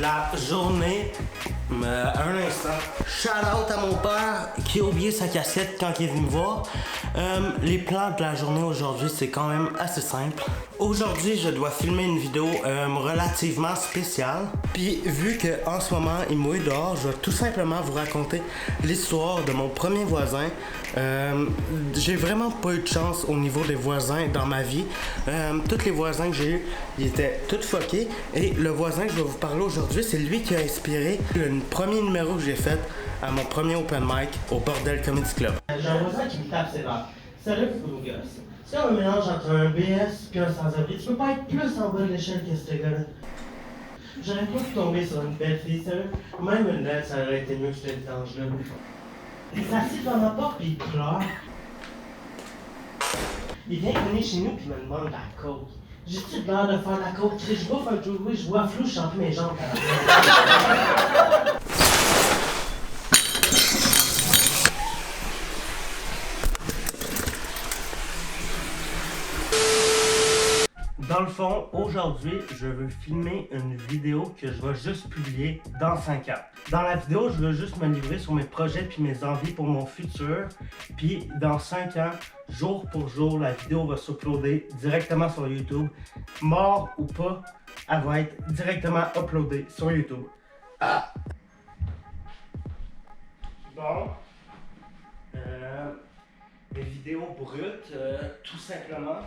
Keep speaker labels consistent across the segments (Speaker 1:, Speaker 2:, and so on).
Speaker 1: la journée. Un instant. Shout out à mon père qui a oublié sa cassette quand il est venu me voir. Les plans de la journée aujourd'hui, c'est quand même assez simple. Aujourd'hui, je dois filmer une vidéo relativement spéciale. Puis vu que en ce moment il mouille dehors, je vais tout simplement vous raconter l'histoire de mon premier voisin. J'ai vraiment pas eu de chance au niveau des voisins dans ma vie. Tous les voisins que j'ai eu, ils étaient tous fuckés. Et le voisin que je vais vous parler aujourd'hui, c'est lui qui a inspiré le premier numéro que j'ai fait à mon premier open mic au Bordel Comedy Club. J'ai un voisin qui me tape ses barres. Sérieux, faut me gosse. C'est un mélange entre un BS et un sans-abri. Tu peux pas être plus en bas de l'échelle que ce gars-là. J'aurais pas pu tomber sur une belle fille, sérieux. Même une belle, ça aurait été mieux que cet ange-là. Il s'assied devant ma porte pis il pleure. Il vient venir chez nous pis me demande de la coke. J'ai-tu l'air de faire de la coke? Je bouffe un jour, je vois flou, je chante mes jambes. Dans le fond, aujourd'hui, je veux filmer une vidéo que je vais juste publier dans 5 ans. Dans la vidéo, je veux juste me livrer sur mes projets puis mes envies pour mon futur. Puis dans 5 ans, jour pour jour, la vidéo va s'uploader directement sur YouTube. Mort ou pas, elle va être directement uploadée sur YouTube. Ah. Bon. Des vidéos brutes, tout simplement.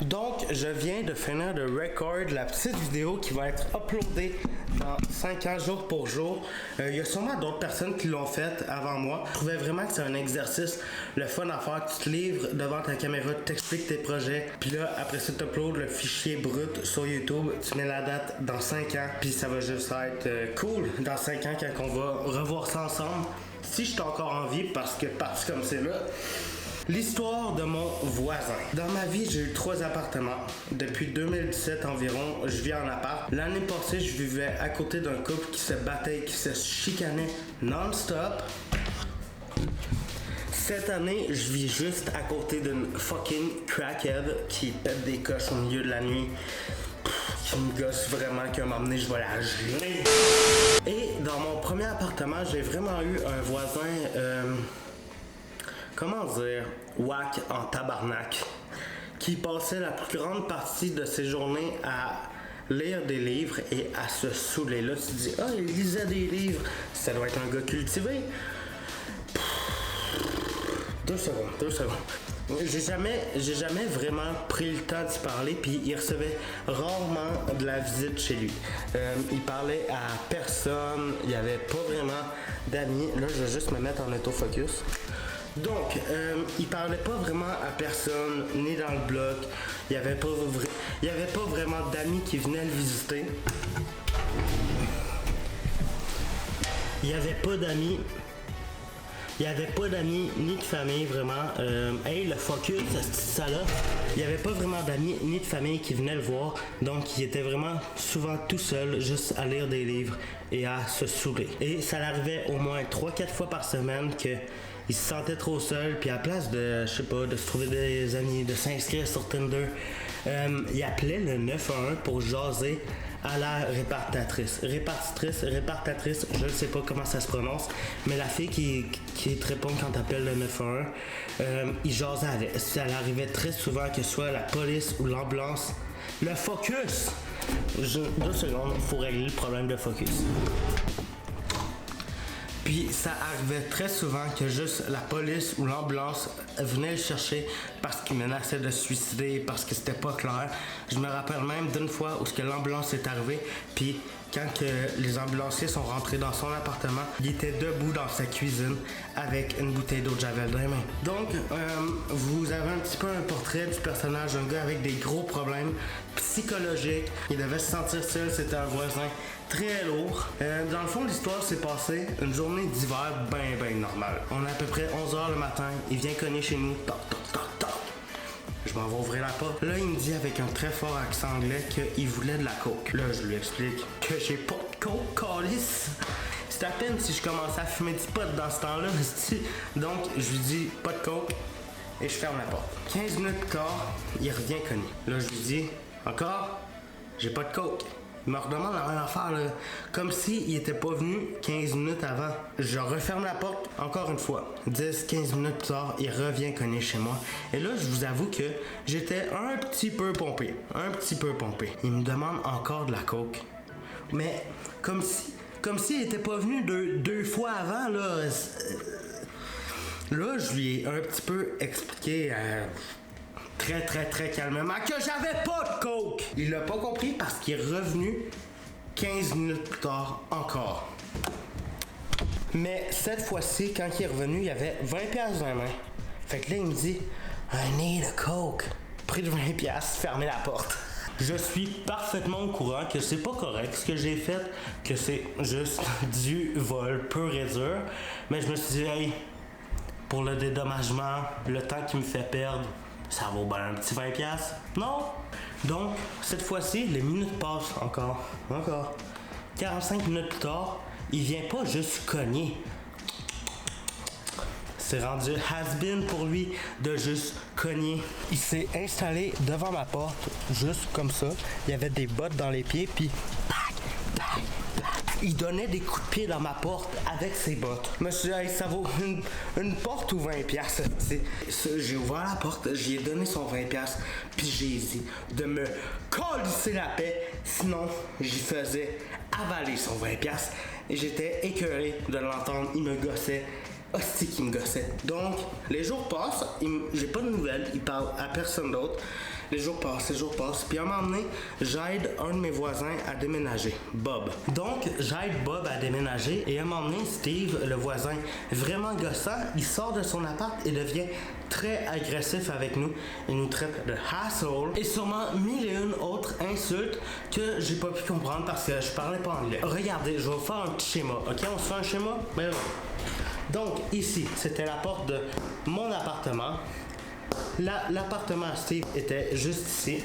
Speaker 1: Donc, je viens de finir de record la petite vidéo qui va être uploadée dans 5 ans, jour pour jour. Il y a sûrement d'autres personnes qui l'ont faite avant moi. Je trouvais vraiment que c'est un exercice, le fun à faire. Tu te livres devant ta caméra, tu t'expliques tes projets. Puis là, après ça, tu uploads le fichier brut sur YouTube. Tu mets la date dans 5 ans. Puis ça va juste être cool dans 5 ans quand on va revoir ça ensemble. Si je suis encore en vie, parce que parti comme c'est là. L'histoire de mon voisin. Dans ma vie, j'ai eu 3 appartements. Depuis 2017 environ, je vis en appart. L'année passée, je vivais à côté d'un couple qui se battait, qui se chicanait non-stop. Cette année, je vis juste à côté d'une fucking crackhead qui pète des coches au milieu de la nuit. Qui me gosse vraiment, qu'à un moment donné, je vais la geler. Et dans mon premier appartement, j'ai vraiment eu un voisin... comment dire, whack en tabarnak, qui passait la plus grande partie de ses journées à lire des livres et à se saouler. Là, tu te dis, ah, il lisait des livres, ça doit être un gars cultivé. 2 secondes. J'ai jamais vraiment pris le temps d'y parler, puis il recevait rarement de la visite chez lui. Il parlait à personne, il n'y avait pas vraiment d'amis. Là, je vais juste me mettre en autofocus. Donc, il parlait pas vraiment à personne, ni dans le bloc. Il y avait pas vraiment d'amis qui venaient le visiter. Il y avait pas d'amis ni de famille vraiment. Hey, le focus, ça là. Il n'y avait pas vraiment d'amis ni de famille qui venaient le voir. Donc, il était vraiment souvent tout seul, juste à lire des livres et à se saouler. Et ça l'arrivait au moins 3-4 fois par semaine que il se sentait trop seul, puis à la place de, je sais pas, de se trouver des amis, de s'inscrire sur Tinder, il appelait le 911 pour jaser à la répartitrice, je ne sais pas comment ça se prononce, mais la fille qui te répond quand t'appelles le 911, il jasait avec. Ça arrivait très souvent que ce soit la police ou l'ambulance. Le focus! 2 secondes, il faut régler le problème de focus. Puis ça arrivait très souvent que juste la police ou l'ambulance venait le chercher parce qu'il menaçait de se suicider, parce que c'était pas clair. Je me rappelle même d'une fois où l'ambulance est arrivée, puis quand les ambulanciers sont rentrés dans son appartement, il était debout dans sa cuisine avec une bouteille d'eau de Javel dans les mains. Donc, vous avez un petit peu un portrait du personnage d'un gars avec des gros problèmes psychologiques. Il devait se sentir seul, c'était un voisin très lourd. Dans le fond, l'histoire s'est passée une journée d'hiver ben normale. On est à peu près 11h le matin, il vient cogner chez nous, toc. Je m'en vais ouvrir la porte. Là, il me dit avec un très fort accent anglais qu'il voulait de la coke. Là, je lui explique que j'ai pas de coke, calice. C'est à peine si je commençais à fumer du pot dans ce temps-là. Donc, je lui dis pas de coke et je ferme la porte. 15 minutes plus tard, il revient cogner. Là, je lui dis encore, j'ai pas de coke. Il me redemande la même affaire, là, comme s'il était pas venu 15 minutes avant. Je referme la porte encore une fois. 10-15 minutes plus tard, il revient cogner chez moi. Et là, je vous avoue que j'étais un petit peu pompé. Il me demande encore de la coke. Mais comme s'il était pas venu deux fois avant, là. Là, je lui ai un petit peu expliqué très calmement que j'avais pas de coke. Il l'a pas compris parce qu'il est revenu 15 minutes plus tard encore. Mais cette fois-ci, quand il est revenu, il y avait 20$ dans la main. Fait que là, il me dit I need a coke. Prix de 20$, fermez la porte. Je suis parfaitement au courant que c'est pas correct ce que j'ai fait, que c'est juste du vol pur et dur. Mais je me suis dit, hey, pour le dédommagement, le temps qu'il me fait perdre, ça vaut bien un petit 20$. Non! Donc, cette fois-ci, les minutes passent encore. 45 minutes plus tard, il vient pas juste cogner. C'est rendu has-been pour lui de juste cogner. Il s'est installé devant ma porte, juste comme ça. Il y avait des bottes dans les pieds, puis il donnait des coups de pied dans ma porte avec ses bottes. Je me suis dit, hey, ça vaut une porte ou 20$. J'ai ouvert la porte, j'y ai donné son 20$, puis j'ai dit de me colisser la paix, sinon j'y faisais avaler son 20$. Et j'étais écœuré de l'entendre, il me gossait. Hostie qui me gossait. Donc, les jours passent, j'ai pas de nouvelles, il parle à personne d'autre. Les jours passent, puis à un moment donné, j'aide un de mes voisins à déménager, Bob. Donc, j'aide Bob à déménager, et à un moment donné, Steve, le voisin, vraiment gossant, il sort de son appart et devient très agressif avec nous. Il nous traite de asshole, et sûrement mille et une autres insultes que j'ai pas pu comprendre parce que je parlais pas anglais. Regardez, je vais vous faire un petit schéma, ok? On se fait un schéma? Ben non. Donc, ici, c'était la porte de mon appartement. L'appartement à Steve était juste ici.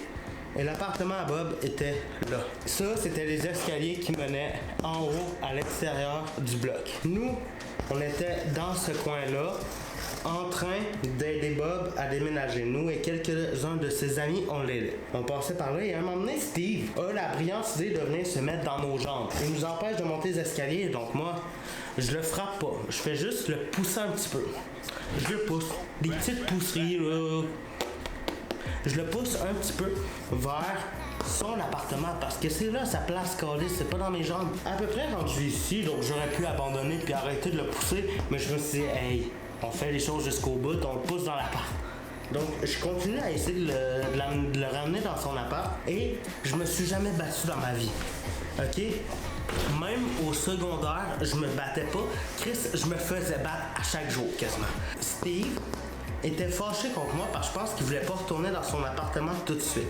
Speaker 1: Et l'appartement à Bob était là. Ça, c'était les escaliers qui menaient en haut à l'extérieur du bloc. Nous, on était dans ce coin-là, en train d'aider Bob à déménager. Nous et quelques-uns de ses amis, on l'aidait. On passait par là et à un moment donné, Steve a la brillante idée de venir se mettre dans nos jambes. Il nous empêche de monter les escaliers, donc moi, je le frappe pas. Je fais juste le pousser un petit peu. Je le pousse. Des petites pousseries, là. Je le pousse un petit peu vers son appartement parce que c'est là sa place calée, c'est pas dans mes jambes. À peu près rendu ici, donc j'aurais pu abandonner puis arrêter de le pousser, mais je me suis dit, hey, on fait les choses jusqu'au bout, on le pousse dans l'appart. Donc je continue à essayer de le ramener dans son appart et je me suis jamais battu dans ma vie. Ok? Même au secondaire, je me battais pas. Chris, je me faisais battre à chaque jour quasiment. Steve était fâché contre moi parce que je pense qu'il voulait pas retourner dans son appartement tout de suite.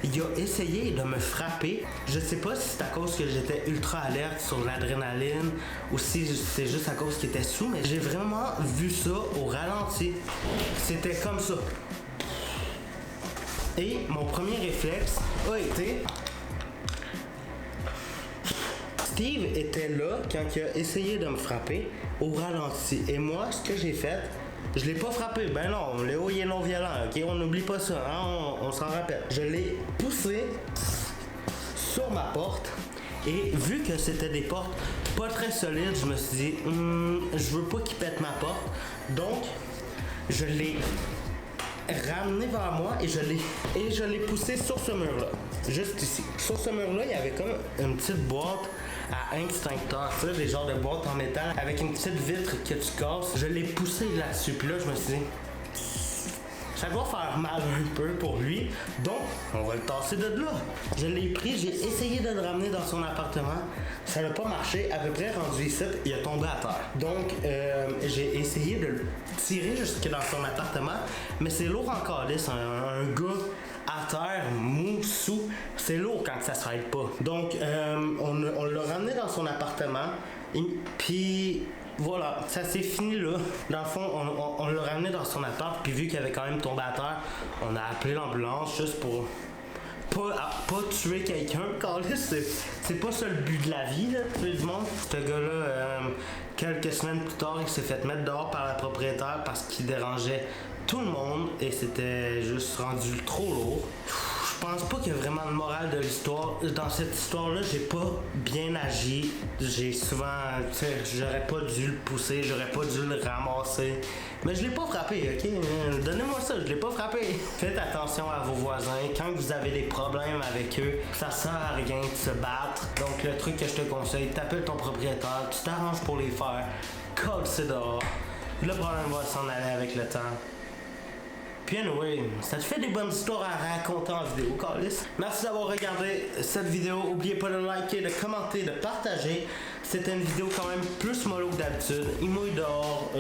Speaker 1: Il a essayé de me frapper. Je sais pas si c'est à cause que j'étais ultra alerte sur l'adrénaline ou si c'est juste à cause qu'il était sous, mais j'ai vraiment vu ça au ralenti. C'était comme ça. Et mon premier réflexe a été... Steve était là quand il a essayé de me frapper au ralenti. Et moi, ce que j'ai fait, je l'ai pas frappé. Ben non, Léo il est non violent, ok? On n'oublie pas ça, hein? On s'en rappelle. Je l'ai poussé sur ma porte et vu que c'était des portes pas très solides, je me suis dit, je veux pas qu'il pète ma porte. Donc, je l'ai ramené vers moi et je l'ai poussé sur ce mur-là. Juste ici. Sur ce mur-là, il y avait comme une petite boîte à extincteur, ça, des genres de boîtes en métal avec une petite vitre que tu casses. Je l'ai poussé là-dessus, puis là, je me suis dit, ça doit faire mal un peu pour lui, donc on va le tasser de là. Je l'ai pris, j'ai essayé de le ramener dans son appartement, ça n'a pas marché, à peu près rendu ici, il a tombé à terre. Donc j'ai essayé de le tirer jusque dans son appartement, mais c'est lourd encore, là, c'est un gars à terre, mou, sous, c'est lourd quand ça se règle pas. Donc on l'a ramené dans son appartement, puis voilà, ça s'est fini là. Dans le fond, on l'a ramené dans son appart, puis vu qu'il avait quand même tombé à terre, on a appelé l'ambulance juste pour pas tuer quelqu'un. C'est pas ça le but de la vie, là, tuer du monde. Ce gars-là, quelques semaines plus tard, il s'est fait mettre dehors par la propriétaire parce qu'il dérangeait tout le monde et c'était juste rendu trop lourd. Je pense pas qu'il y a vraiment de morale de l'histoire. Dans cette histoire-là, j'ai pas bien agi. J'ai souvent, tu sais, j'aurais pas dû le pousser, j'aurais pas dû le ramasser. Mais je l'ai pas frappé, ok? Donnez-moi ça, je l'ai pas frappé. Faites attention à vos voisins. Quand vous avez des problèmes avec eux, ça sert à rien de se battre. Donc le truc que je te conseille, t'appelles ton propriétaire, tu t'arranges pour les faire. Colle c'est dehors. Le problème va s'en aller avec le temps. Puis anyway, ça te fait des bonnes histoires à raconter en vidéo, Carlis. Merci d'avoir regardé cette vidéo. N'oubliez pas de liker, de commenter, de partager. C'était une vidéo quand même plus mollo que d'habitude. Il mouille dehors.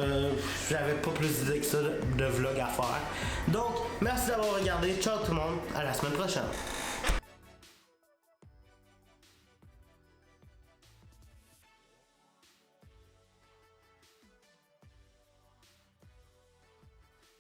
Speaker 1: J'avais pas plus d'idées que ça de vlog à faire. Donc, merci d'avoir regardé. Ciao tout le monde. À la semaine prochaine.